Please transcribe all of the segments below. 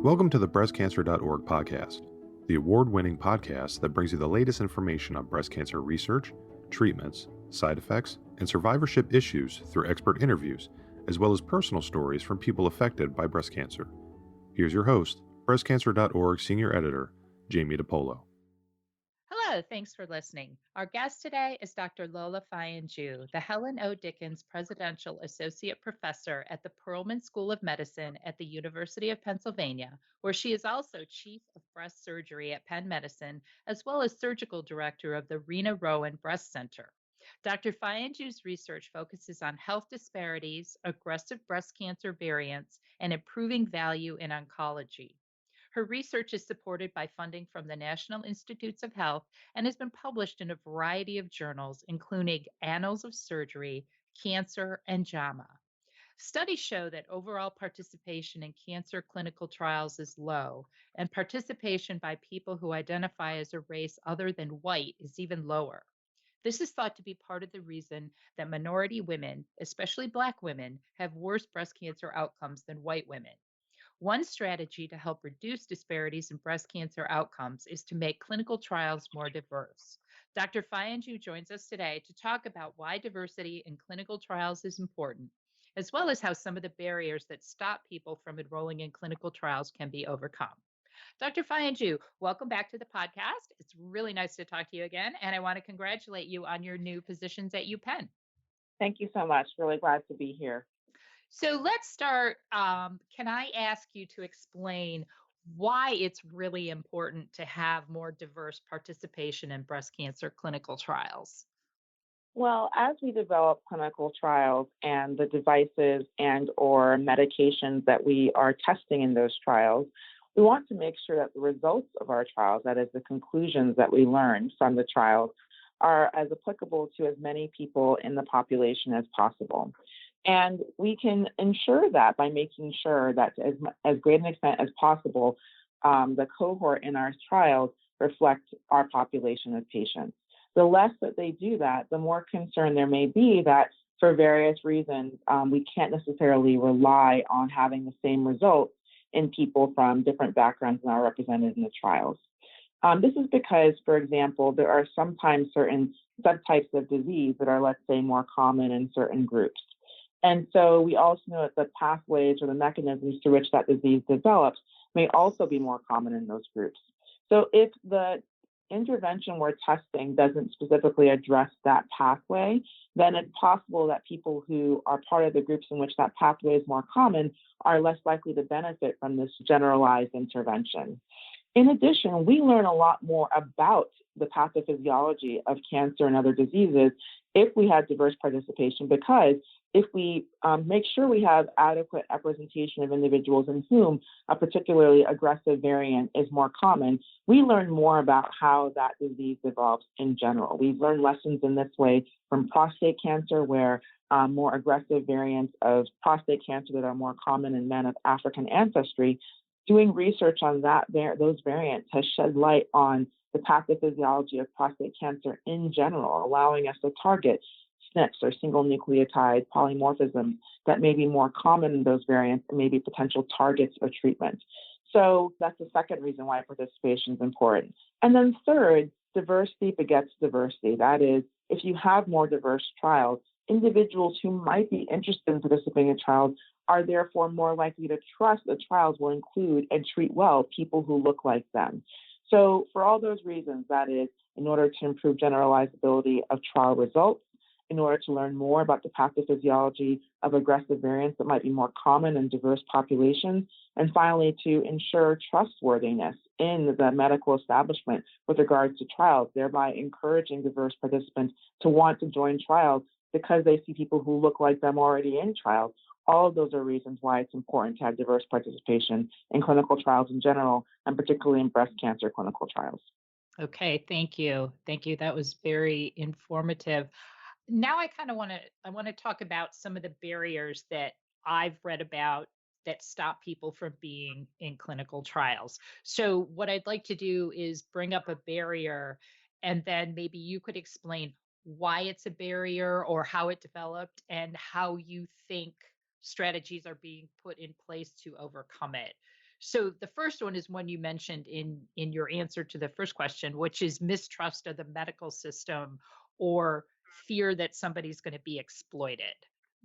Welcome to the BreastCancer.org podcast, the award-winning podcast that brings you the latest information on breast cancer research, treatments, side effects, and survivorship issues through expert interviews, as well as personal stories from people affected by breast cancer. Here's your host, BreastCancer.org Senior Editor, Jamie DiPolo. Hello, thanks for listening. Our guest today is Dr. Lola Fayem-Jew, the Helen O. Dickens Presidential Associate Professor at the Perelman School of Medicine at the University of Pennsylvania, where she is also Chief of Breast Surgery at Penn Medicine, as well as Surgical Director of the Rena Rowan Breast Center. Dr. Fayem-Jew's research focuses on health disparities, aggressive breast cancer variants, and improving value in oncology. Her research is supported by funding from the National Institutes of Health and has been published in a variety of journals, including Annals of Surgery, Cancer, and JAMA. Studies show that overall participation in cancer clinical trials is low, and participation by people who identify as a race other than white is even lower. This is thought to be part of the reason that minority women, especially Black women, have worse breast cancer outcomes than white women. One strategy to help reduce disparities in breast cancer outcomes is to make clinical trials more diverse. Dr. Fayem-Jew joins us today to talk about why diversity in clinical trials is important, as well as how some of the barriers that stop people from enrolling in clinical trials can be overcome. Dr. Fayem-Jew, welcome back to the podcast. It's really nice to talk to you again, and I want to congratulate you on your new positions at UPenn. Thank you so much. Really glad to be here. So let's start. Can I ask you to explain why it's really important to have more diverse participation in breast cancer clinical trials? Well, as we develop clinical trials and the devices and or medications that we are testing in those trials, we want to make sure that the results of our trials, that is the conclusions that we learn from the trials, are as applicable to as many people in the population as possible. And we can ensure that by making sure that to as great an extent as possible, the cohort in our trials reflect our population of patients. The less that they do that, the more concern there may be that for various reasons, we can't necessarily rely on having the same results in people from different backgrounds that are represented in the trials. This is because, for example, there are sometimes certain subtypes of disease that are, let's say, more common in certain groups. And so we also know that the pathways or the mechanisms through which that disease develops may also be more common in those groups. So if the intervention we're testing doesn't specifically address that pathway, then it's possible that people who are part of the groups in which that pathway is more common are less likely to benefit from this generalized intervention. In addition, we learn a lot more about the pathophysiology of cancer and other diseases if we have diverse participation, because if we make sure we have adequate representation of individuals in whom a particularly aggressive variant is more common, we learn more about how that disease develops in general. We've learned lessons in this way from prostate cancer, where more aggressive variants of prostate cancer that are more common in men of African ancestry. Doing research on those variants has shed light on the pathophysiology of prostate cancer in general, allowing us to target SNPs or single nucleotide polymorphisms that may be more common in those variants and may be potential targets for treatment. So that's the second reason why participation is important. And then third, diversity begets diversity. That is, if you have more diverse trials, individuals who might be interested in participating in trials are therefore more likely to trust the trials will include and treat well people who look like them. So for all those reasons, that is, in order to improve generalizability of trial results, in order to learn more about the pathophysiology of aggressive variants that might be more common in diverse populations, and finally, to ensure trustworthiness in the medical establishment with regards to trials, thereby encouraging diverse participants to want to join trials because they see people who look like them already in trials. All of those are reasons why it's important to have diverse participation in clinical trials in general, and particularly in breast cancer clinical trials. Okay, thank you. Thank you. That was very informative. Now I want to talk about some of the barriers that I've read about that stop people from being in clinical trials. So what I'd like to do is bring up a barrier, and then maybe you could explain why it's a barrier or how it developed and how you think strategies are being put in place to overcome it. So the first one is one you mentioned in your answer to the first question, which is mistrust of the medical system or fear that somebody's going to be exploited.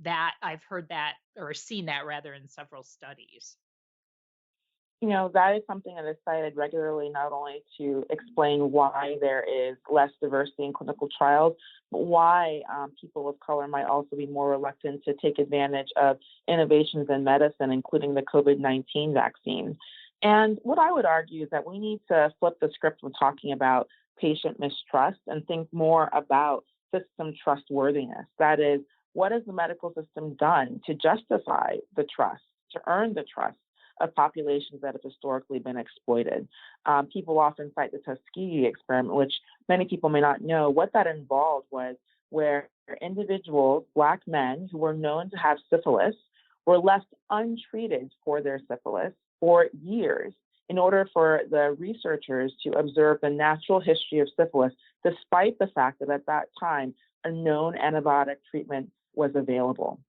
That I've heard that or seen that rather in several studies. That is something that is cited regularly, not only to explain why there is less diversity in clinical trials, but why people of color might also be more reluctant to take advantage of innovations in medicine, including the COVID-19 vaccine. And what I would argue is that we need to flip the script when talking about patient mistrust and think more about system trustworthiness. That is, what has the medical system done to justify the trust, to earn the trust of populations that have historically been exploited? People often cite the Tuskegee experiment, which many people may not know. What that involved was where individuals, Black men who were known to have syphilis, were left untreated for their syphilis for years in order for the researchers to observe the natural history of syphilis, despite the fact that at that time a known antibiotic treatment was available.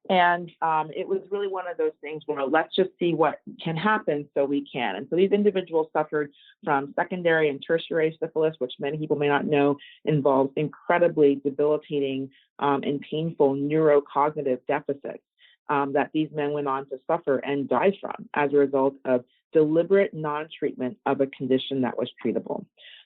And it was really one of those things where let's just see what can happen so we can. And so these individuals suffered from secondary and tertiary syphilis, which many people may not know involves incredibly debilitating and painful neurocognitive deficits that these men went on to suffer and die from as a result of deliberate non-treatment of a condition that was treatable.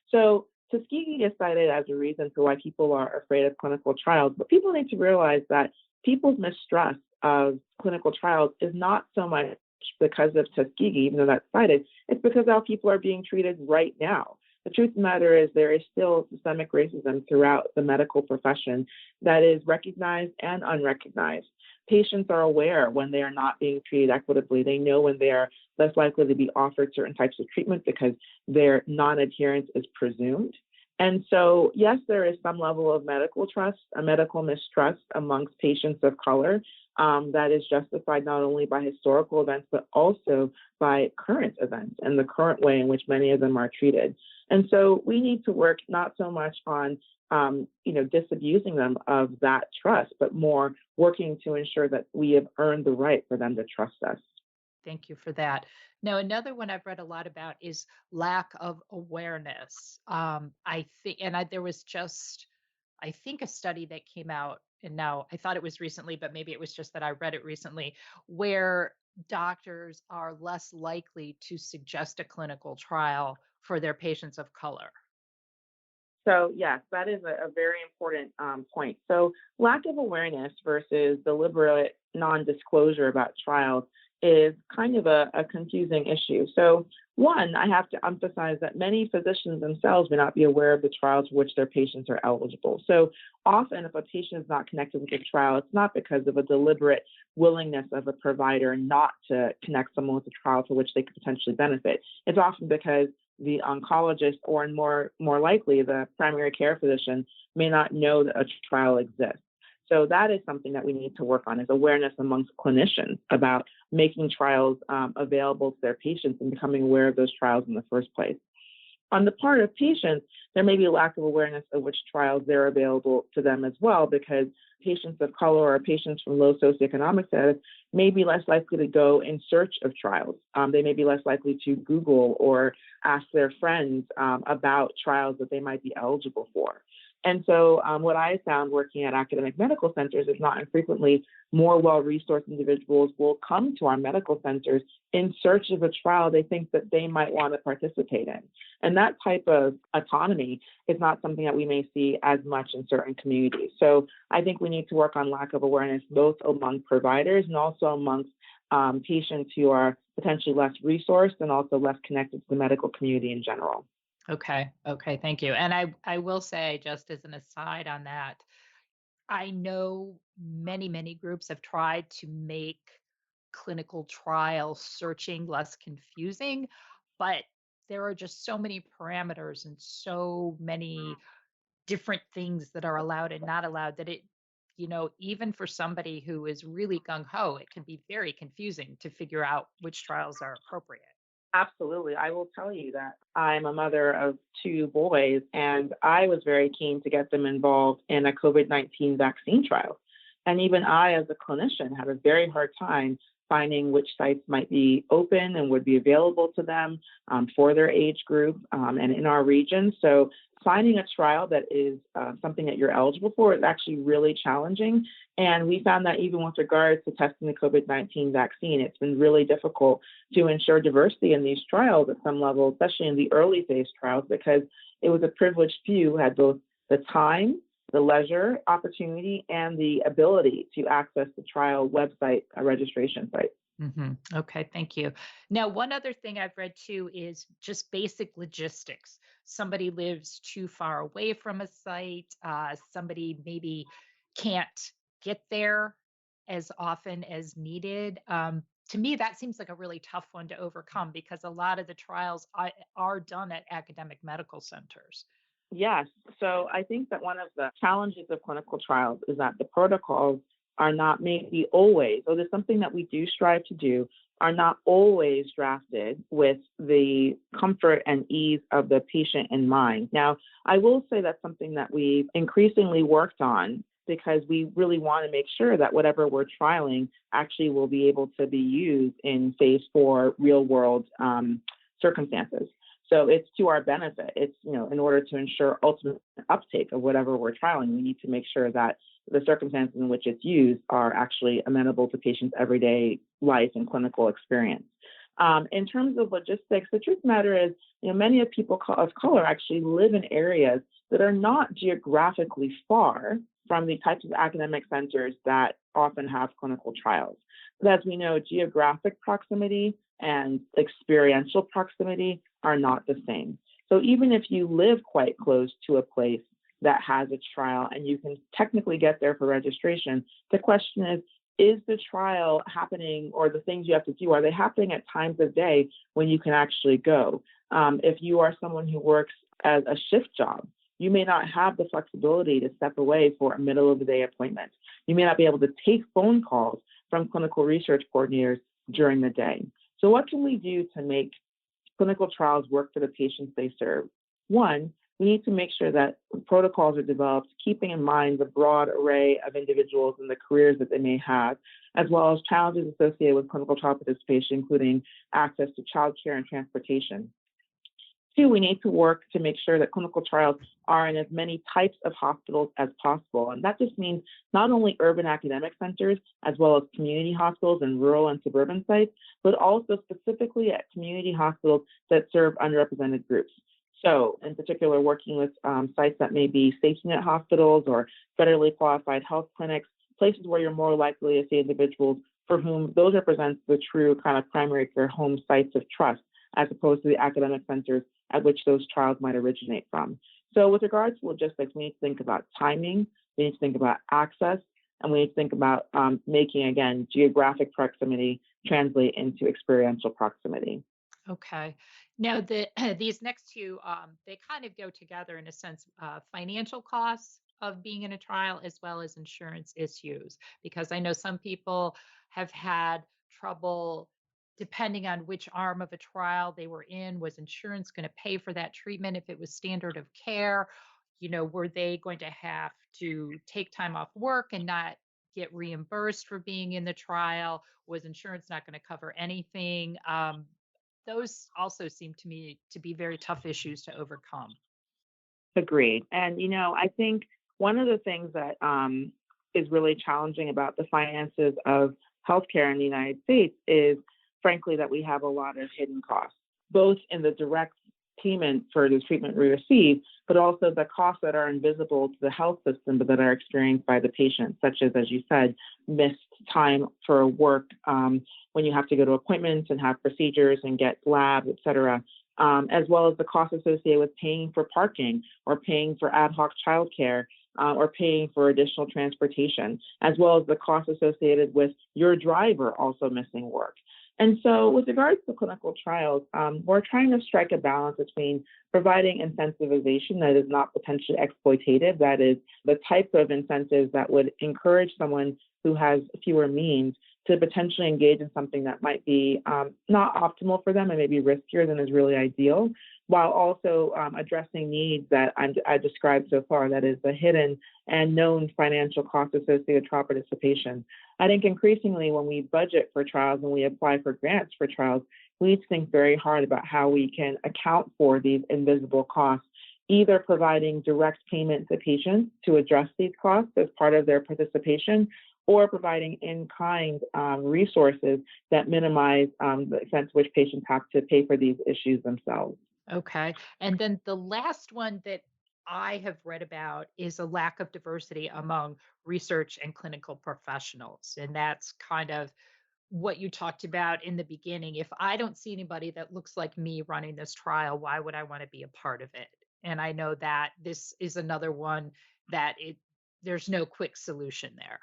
So Tuskegee is cited as a reason for why people are afraid of clinical trials, but people need to realize that people's mistrust of clinical trials is not so much because of Tuskegee, even though that's cited, it's because how people are being treated right now. The truth of the matter is there is still systemic racism throughout the medical profession that is recognized and unrecognized. Patients are aware when they are not being treated equitably. They know when they are less likely to be offered certain types of treatment because their non-adherence is presumed. And so, yes, there is some level of medical trust, a medical mistrust amongst patients of color that is justified not only by historical events, but also by current events and the current way in which many of them are treated. And so we need to work not so much on, disabusing them of that trust, but more working to ensure that we have earned the right for them to trust us. Thank you for that. Now, another one I've read a lot about is lack of awareness. I think, there was just, I think, a study that came out, and now I thought it was recently, but maybe it was just that I read it recently, where doctors are less likely to suggest a clinical trial for their patients of color. So, yes, that is a very important point. So, lack of awareness versus deliberate non disclosure about trials is kind of a confusing issue. So, one, I have to emphasize that many physicians themselves may not be aware of the trials for which their patients are eligible. So, often, if a patient is not connected with a trial, it's not because of a deliberate willingness of a provider not to connect someone with a trial for which they could potentially benefit. It's often because the oncologist, or more likely the primary care physician, may not know that a trial exists. So that is something that we need to work on, is awareness amongst clinicians about making trials available to their patients and becoming aware of those trials in the first place. On the part of patients, there may be a lack of awareness of which trials they're available to them as well, because patients of color or patients from low socioeconomic status may be less likely to go in search of trials. They may be less likely to Google or ask their friends about trials that they might be eligible for. And so what I found working at academic medical centers is not infrequently more well-resourced individuals will come to our medical centers in search of a trial they think that they might want to participate in. And that type of autonomy is not something that we may see as much in certain communities. So I think we need to work on lack of awareness, both among providers and also amongst patients who are potentially less resourced and also less connected to the medical community in general. Okay. Okay. Thank you. And I will say, just as an aside on that, I know many, many groups have tried to make clinical trial searching less confusing, but there are just so many parameters and so many different things that are allowed and not allowed that even for somebody who is really gung ho, it can be very confusing to figure out which trials are appropriate. Absolutely. I will tell you that I'm a mother of two boys, and I was very keen to get them involved in a COVID-19 vaccine trial. And even I, as a clinician, had a very hard time finding which sites might be open and would be available to them for their age group and in our region. So finding a trial that is something that you're eligible for is actually really challenging. And we found that even with regards to testing the COVID-19 vaccine, it's been really difficult to ensure diversity in these trials at some level, especially in the early phase trials, because it was a privileged few who had both the time, the leisure, opportunity, and the ability to access the trial website registration site. Okay, thank you. Now, one other thing I've read too is just basic logistics. Somebody lives too far away from a site, somebody maybe can't get there as often as needed. To me, that seems like a really tough one to overcome because a lot of the trials are done at academic medical centers. Yes. So I think that one of the challenges of clinical trials is that the protocols are not maybe always, so there's something that we do strive to do, are not always drafted with the comfort and ease of the patient in mind. Now, I will say that's something that we've increasingly worked on because we really want to make sure that whatever we're trialing actually will be able to be used in phase 4 real world circumstances. So it's to our benefit. It's, in order to ensure ultimate uptake of whatever we're trialing, we need to make sure that the circumstances in which it's used are actually amenable to patients' everyday life and clinical experience. In terms of logistics, the truth of the matter is, many of people of color actually live in areas that are not geographically far from the types of academic centers that often have clinical trials. But as we know, geographic proximity and experiential proximity are not the same. So even if you live quite close to a place that has a trial and you can technically get there for registration, the question is the trial happening, or the things you have to do, are they happening at times of day when you can actually go? If you are someone who works as a shift job, you may not have the flexibility to step away for a middle of the day appointment. You may not be able to take phone calls from clinical research coordinators during the day. So what can we do to make clinical trials work for the patients they serve? One, we need to make sure that protocols are developed, keeping in mind the broad array of individuals and the careers that they may have, as well as challenges associated with clinical trial participation, including access to childcare and transportation. Two, we need to work to make sure that clinical trials are in as many types of hospitals as possible. And that just means not only urban academic centers, as well as community hospitals and rural and suburban sites, but also specifically at community hospitals that serve underrepresented groups. So in particular, working with sites that may be safety net hospitals or federally qualified health clinics, places where you're more likely to see individuals for whom those represent the true kind of primary care home sites of trust, as opposed to the academic centers at which those trials might originate from. So with regards to logistics, we need to think about timing, we need to think about access, and we need to think about making, again, geographic proximity translate into experiential proximity. Okay. Now, these next two, they kind of go together in a sense, financial costs of being in a trial as well as insurance issues, because I know some people have had trouble depending on which arm of a trial they were in. Was insurance going to pay for that treatment if it was standard of care? Were they going to have to take time off work and not get reimbursed for being in the trial? Was insurance not going to cover anything? Those also seem to me to be very tough issues to overcome. Agreed. And, I think one of the things that is really challenging about the finances of healthcare in the United States is, frankly, that we have a lot of hidden costs, both in the direct payment for the treatment we receive, but also the costs that are invisible to the health system, but that are experienced by the patient, such as you said, missed time for work when you have to go to appointments and have procedures and get labs, et cetera, as well as the costs associated with paying for parking or paying for ad hoc childcare or paying for additional transportation, as well as the costs associated with your driver also missing work. And so with regards to clinical trials, we're trying to strike a balance between providing incentivization that is not potentially exploitative, that is the type of incentives that would encourage someone who has fewer means to potentially engage in something that might be not optimal for them and maybe riskier than is really ideal, while also addressing needs that I described so far, that is the hidden and known financial costs associated with trial participation. I think increasingly when we budget for trials and we apply for grants for trials, we need to think very hard about how we can account for these invisible costs, either providing direct payment to patients to address these costs as part of their participation, or providing in-kind resources that minimize the extent to which patients have to pay for these issues themselves. Okay. And then the last one that I have read about is a lack of diversity among research and clinical professionals. And that's kind of what you talked about in the beginning. If I don't see anybody that looks like me running this trial, why would I want to be a part of it? And I know that this is another one that there's no quick solution there.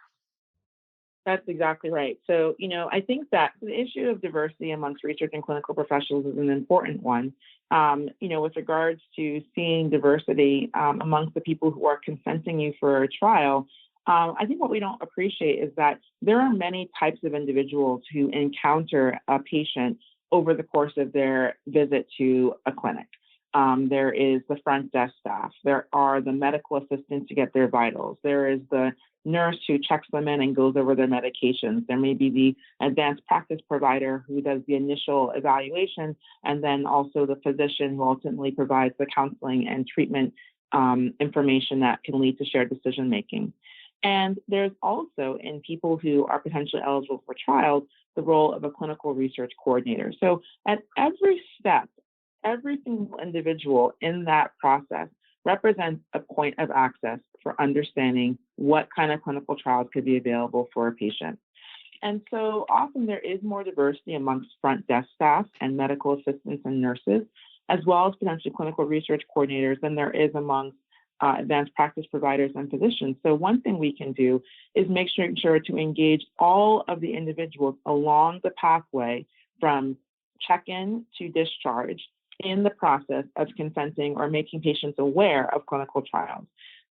That's exactly right. So, I think that the issue of diversity amongst research and clinical professionals is an important one. With regards to seeing diversity amongst the people who are consenting you for a trial, I think what we don't appreciate is that there are many types of individuals who encounter a patient over the course of their visit to a clinic. There is the front desk staff. There are the medical assistants to get their vitals. There is the nurse who checks them in and goes over their medications. There may be the advanced practice provider who does the initial evaluation, and then also the physician who ultimately provides the counseling and treatment information that can lead to shared decision making. And there's also, in people who are potentially eligible for trials, the role of a clinical research coordinator. So at every step, every single individual in that process represents a point of access for understanding what kind of clinical trials could be available for a patient. And so often there is more diversity amongst front desk staff and medical assistants and nurses, as well as potentially clinical research coordinators, than there is amongst advanced practice providers and physicians. So one thing we can do is make sure to engage all of the individuals along the pathway from check-in to discharge in the process of consenting or making patients aware of clinical trials.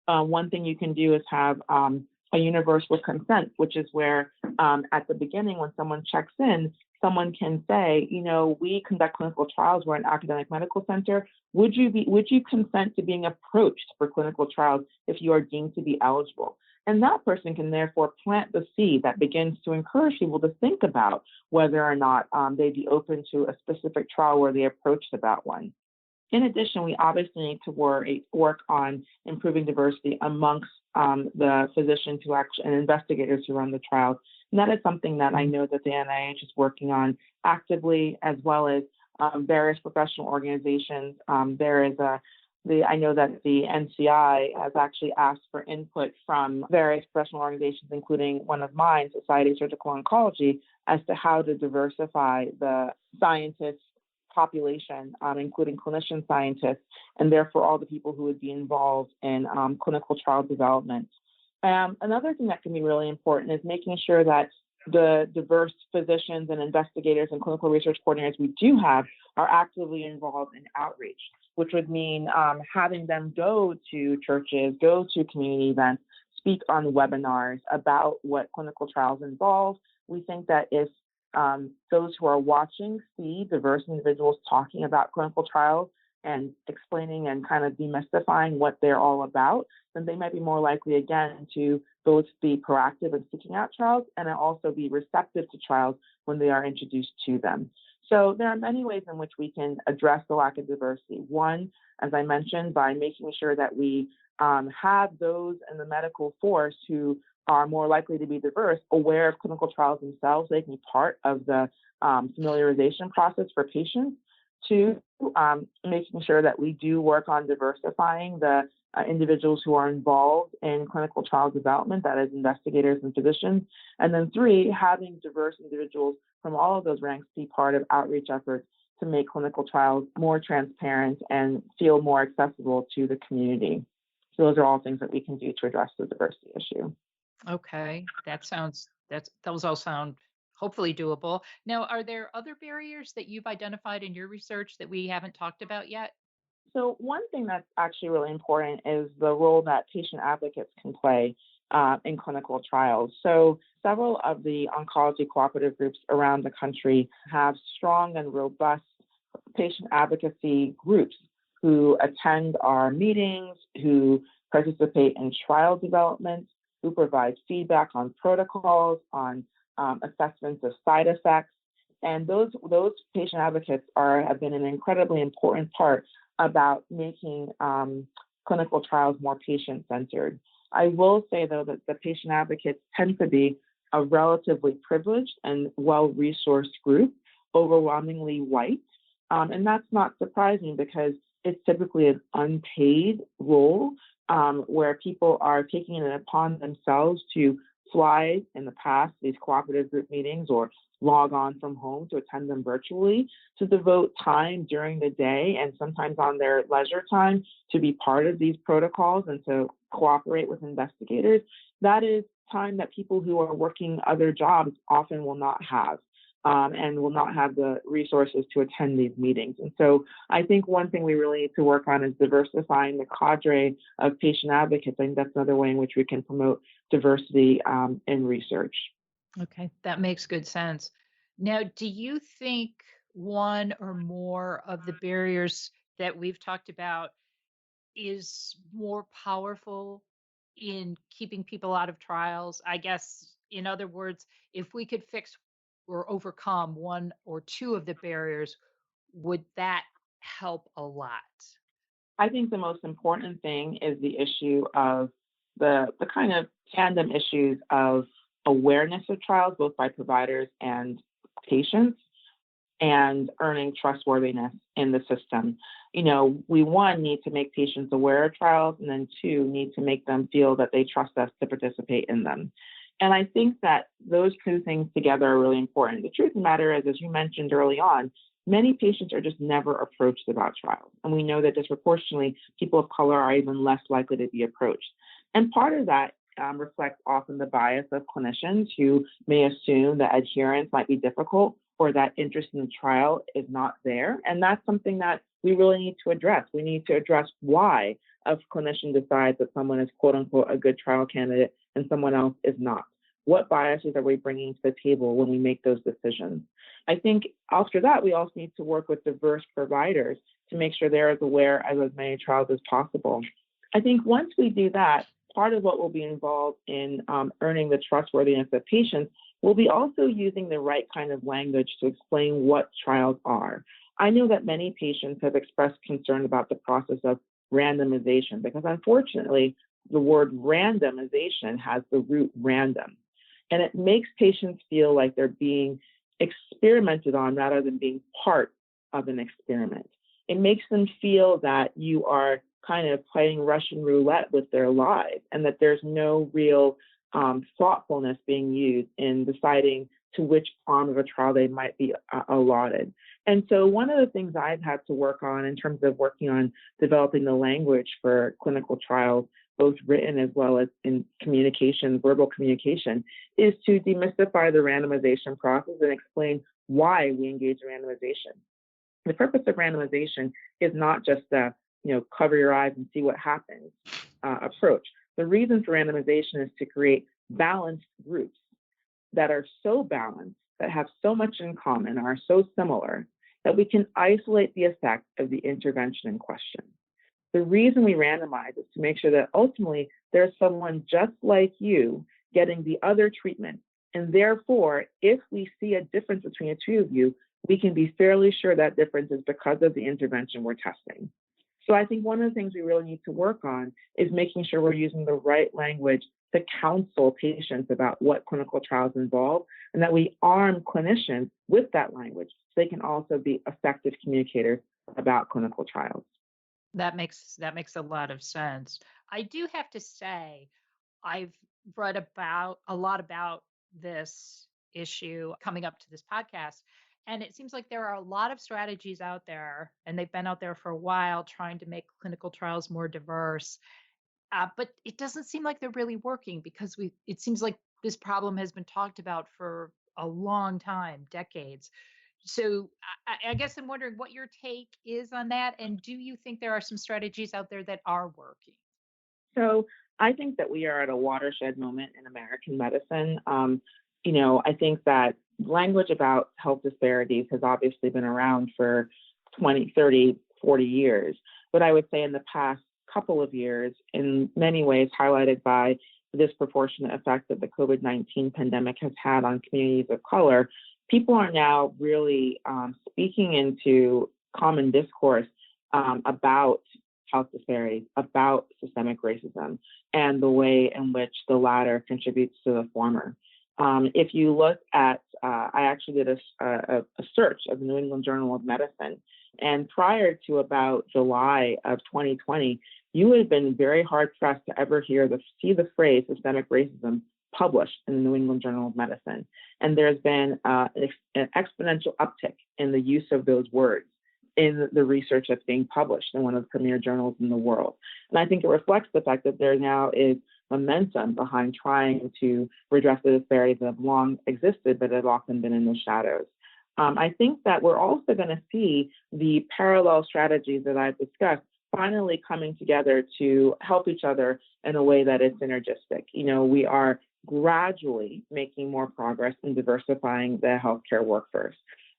One thing you can do is have a universal consent, which is where at the beginning, when someone checks in, someone can say, we conduct clinical trials. We're an academic medical center. Would you consent to being approached for clinical trials if you are deemed to be eligible? And that person can therefore plant the seed that begins to encourage people to think about whether or not they'd be open to a specific trial where they approached about one. In addition, we obviously need to work on improving diversity amongst the physicians and investigators who run the trials. And that is something that I know that the NIH is working on actively, as well as various professional organizations. I know that the NCI has actually asked for input from various professional organizations, including one of mine, Society of Surgical Oncology, as to how to diversify the scientists population, including clinician scientists, and therefore all the people who would be involved in clinical trial development. Another thing that can be really important is making sure that the diverse physicians and investigators and clinical research coordinators we do have are actively involved in outreach, which would mean having them go to churches, go to community events, speak on webinars about what clinical trials involve. We think that if those who are watching see diverse individuals talking about clinical trials and explaining and kind of demystifying what they're all about, then they might be more likely, again, to both be proactive in seeking out trials and also be receptive to trials when they are introduced to them. So there are many ways in which we can address the lack of diversity. One, as I mentioned, by making sure that we have those in the medical force who are more likely to be diverse, aware of clinical trials themselves. They can be part of the familiarization process for patients. Two, making sure that we do work on diversifying the individuals who are involved in clinical trial development, that is investigators and physicians. And then three, having diverse individuals from all of those ranks be part of outreach efforts to make clinical trials more transparent and feel more accessible to the community. So those are all things that we can do to address the diversity issue. Okay, those all sound hopefully doable. Now, are there other barriers that you've identified in your research that we haven't talked about yet? So one thing that's actually really important is the role that patient advocates can play in clinical trials. So several of the oncology cooperative groups around the country have strong and robust patient advocacy groups who attend our meetings, who participate in trial development, who provide feedback on protocols, on assessments of side effects. And those patient advocates have been an incredibly important part about making clinical trials more patient-centered. I will say, though, that the patient advocates tend to be a relatively privileged and well-resourced group, overwhelmingly white. And that's not surprising because it's typically an unpaid role where people are taking it upon themselves to fly in the past these cooperative group meetings or log on from home to attend them virtually, to devote time during the day and sometimes on their leisure time to be part of these protocols and to cooperate with investigators. That is time that people who are working other jobs often will not have. And will not have the resources to attend these meetings. And so I think one thing we really need to work on is diversifying the cadre of patient advocates. I think that's another way in which we can promote diversity in research. Okay, that makes good sense. Now, do you think one or more of the barriers that we've talked about is more powerful in keeping people out of trials? I guess, in other words, if we could fix or overcome one or two of the barriers, would that help a lot? I think the most important thing is the issue of the kind of tandem issues of awareness of trials, both by providers and patients, and earning trustworthiness in the system. We one need to make patients aware of trials, and then two need to make them feel that they trust us to participate in them. And I think that those two things together are really important. The truth of the matter is, as you mentioned early on, many patients are just never approached about trials. And we know that disproportionately, people of color are even less likely to be approached. And part of that reflects often the bias of clinicians who may assume that adherence might be difficult or that interest in the trial is not there. And that's something that we really need to address. We need to address why a clinician decides that someone is, quote unquote, a good trial candidate and someone else is not. What biases are we bringing to the table when we make those decisions? I think after that, we also need to work with diverse providers to make sure they're as aware of as many trials as possible. I think once we do that, part of what will be involved in earning the trustworthiness of patients will be also using the right kind of language to explain what trials are. I know that many patients have expressed concern about the process of randomization because unfortunately, the word randomization has the root random. And it makes patients feel like they're being experimented on rather than being part of an experiment. It makes them feel that you are kind of playing Russian roulette with their lives and that there's no real thoughtfulness being used in deciding to which arm of a trial they might be allotted. And so one of the things I've had to work on in terms of working on developing the language for clinical trials, both written as well as in communication, verbal communication, is to demystify the randomization process and explain why we engage in randomization. The purpose of randomization is not just a cover your eyes and see what happens approach. The reason for randomization is to create balanced groups that are so balanced, that have so much in common, are so similar, that we can isolate the effect of the intervention in question. The reason we randomize is to make sure that ultimately there's someone just like you getting the other treatment. And therefore, if we see a difference between the two of you, we can be fairly sure that difference is because of the intervention we're testing. So I think one of the things we really need to work on is making sure we're using the right language to counsel patients about what clinical trials involve, and that we arm clinicians with that language so they can also be effective communicators about clinical trials. That makes a lot of sense. I do have to say, I've read about a lot about this issue coming up to this podcast. And it seems like there are a lot of strategies out there, and they've been out there for a while trying to make clinical trials more diverse. But it doesn't seem like they're really working because it seems like this problem has been talked about for a long time, decades. So I guess I'm wondering what your take is on that. And do you think there are some strategies out there that are working? So I think that we are at a watershed moment in American medicine. I think that language about health disparities has obviously been around for 20, 30, 40 years. But I would say in the past couple of years, in many ways highlighted by the disproportionate effect that the COVID-19 pandemic has had on communities of color, people are now really speaking into common discourse about health disparities, about systemic racism, and the way in which the latter contributes to the former. If you look at, I actually did a search of the New England Journal of Medicine, and prior to about July of 2020, you would have been very hard pressed to ever see the phrase systemic racism published in the New England Journal of Medicine. And there's been an exponential uptick in the use of those words in the research that's being published in one of the premier journals in the world. And I think it reflects the fact that there now is momentum behind trying to redress the disparities that have long existed, but have often been in the shadows. I think that we're also going to see the parallel strategies that I've discussed finally coming together to help each other in a way that is synergistic. We are gradually making more progress in diversifying the healthcare workforce.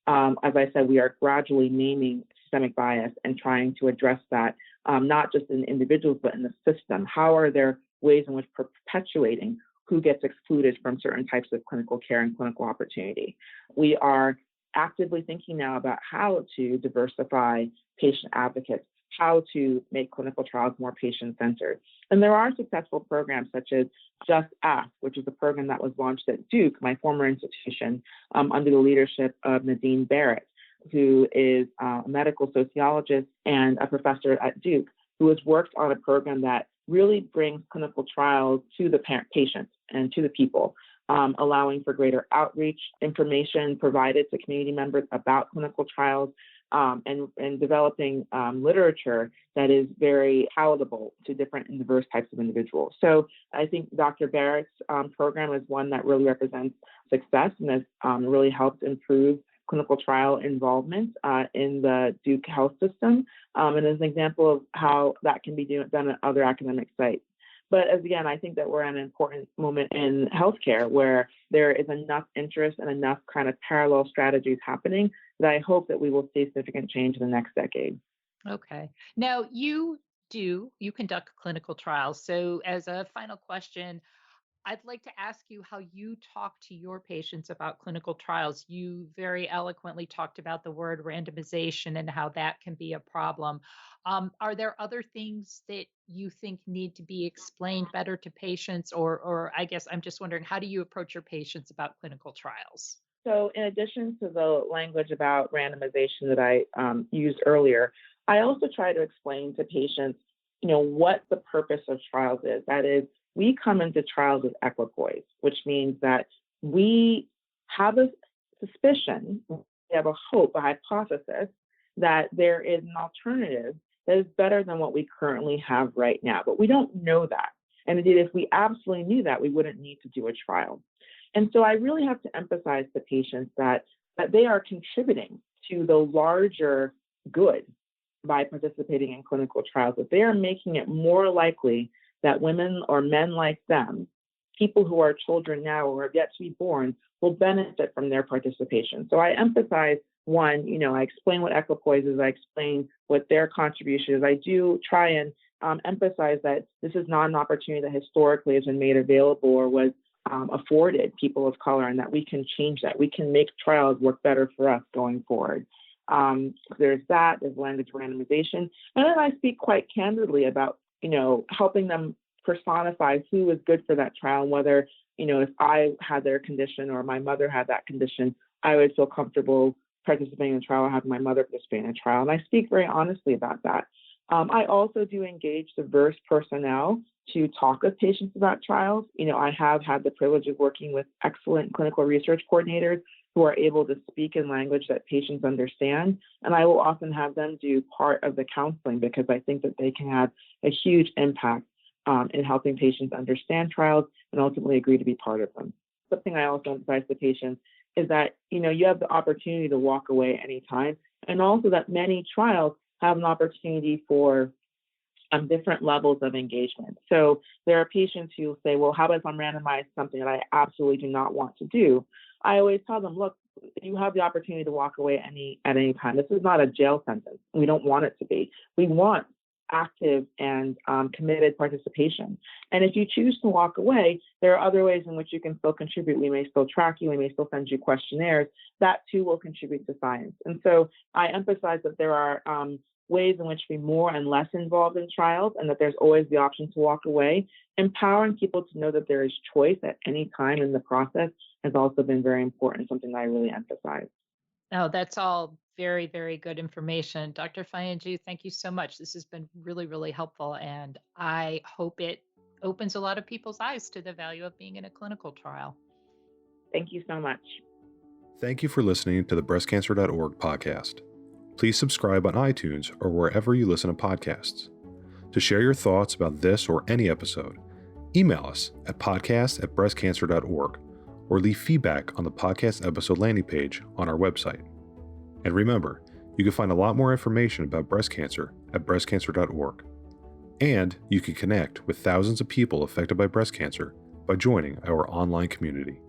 As I said, we are gradually naming systemic bias and trying to address that, not just in individuals, but in the system. How are there ways in which perpetuating who gets excluded from certain types of clinical care and clinical opportunity? We are actively thinking now about how to diversify patient advocates, how to make clinical trials more patient-centered. And there are successful programs such as Just Ask, which is a program that was launched at Duke, my former institution, under the leadership of Nadine Barrett, who is a medical sociologist and a professor at Duke, who has worked on a program that really brings clinical trials to the patients and to the people, allowing for greater outreach, information provided to community members about clinical trials, and developing literature that is very palatable to different and diverse types of individuals. So I think Dr. Barrett's program is one that really represents success and has really helped improve clinical trial involvement in the Duke health system, and is an example of how that can be done at other academic sites. But again, I think that we're at an important moment in healthcare where there is enough interest and enough kind of parallel strategies happening that I hope that we will see significant change in the next decade. Okay. Now, you conduct clinical trials. So, as a final question, I'd like to ask you how you talk to your patients about clinical trials. You very eloquently talked about the word randomization and how that can be a problem. Are there other things that you think need to be explained better to patients? Or I guess I'm just wondering, how do you approach your patients about clinical trials? So in addition to the language about randomization that I used earlier, I also try to explain to patients, what the purpose of trials is. That is, we come into trials with equipoise, which means that we have a suspicion, we have a hope, a hypothesis that there is an alternative that is better than what we currently have right now. But we don't know that. And indeed, if we absolutely knew that, we wouldn't need to do a trial. And so I really have to emphasize to patients that they are contributing to the larger good by participating in clinical trials, that they are making it more likely that women or men like them, people who are children now or have yet to be born, will benefit from their participation. So I emphasize, one, I explain what equipoise is, I explain what their contribution is. I do try and emphasize that this is not an opportunity that historically has been made available or was afforded people of color, and that we can change that. We can make trials work better for us going forward. There's language randomization. And then I speak quite candidly about, helping them personify who is good for that trial, and whether, if I had their condition or my mother had that condition, I would feel comfortable participating in a trial or having my mother participate in a trial. And I speak very honestly about that. I also do engage diverse personnel to talk with patients about trials. I have had the privilege of working with excellent clinical research coordinators who are able to speak in language that patients understand. And I will often have them do part of the counseling because I think that they can have a huge impact in helping patients understand trials and ultimately agree to be part of them. Something I also emphasize to patients is that, you have the opportunity to walk away anytime, and also that many trials have an opportunity for different levels of engagement. So there are patients who say, well, how about if I'm randomized something that I absolutely do not want to do? I always tell them, look, you have the opportunity to walk away at any time. This is not a jail sentence. We don't want it to be. We want active and committed participation. And if you choose to walk away, there are other ways in which you can still contribute. We may still track you. We may still send you questionnaires. That too will contribute to science. And so I emphasize that there are ways in which to be more and less involved in trials, and that there's always the option to walk away. Empowering people to know that there is choice at any time in the process has also been very important, something that I really emphasize. Oh, that's all very, very good information. Dr. Fayandju, thank you so much. This has been really, really helpful, and I hope it opens a lot of people's eyes to the value of being in a clinical trial. Thank you so much. Thank you for listening to the breastcancer.org podcast. Please subscribe on iTunes or wherever you listen to podcasts. To share your thoughts about this or any episode, email us at podcast@breastcancer.org or leave feedback on the podcast episode landing page on our website. And remember, you can find a lot more information about breast cancer at breastcancer.org. And you can connect with thousands of people affected by breast cancer by joining our online community.